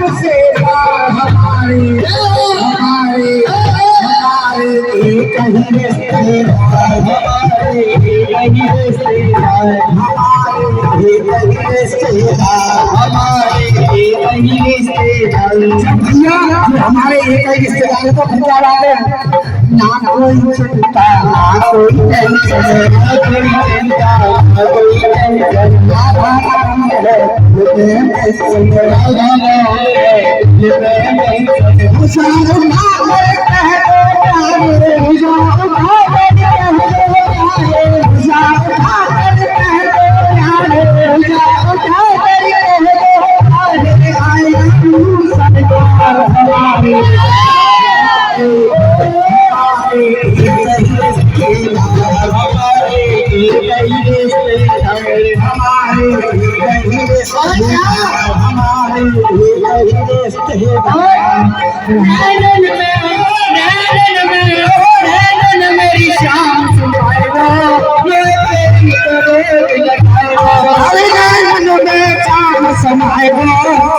हमारे हमारे हमारे एक ही रिश्तेदार हमारे एक ही रिश्तेदार हमारे एक ही रिश्तेदार हमारे एक ही रिश्तेदार भैया हमारे एक ही रिश्तेदार को भैया वाले ना कोई चिंता ना कोई टेंशन ना कोई चिंता ना कोई टेंशन ना मेरी शाम सुनाएगा में चांद समाएगा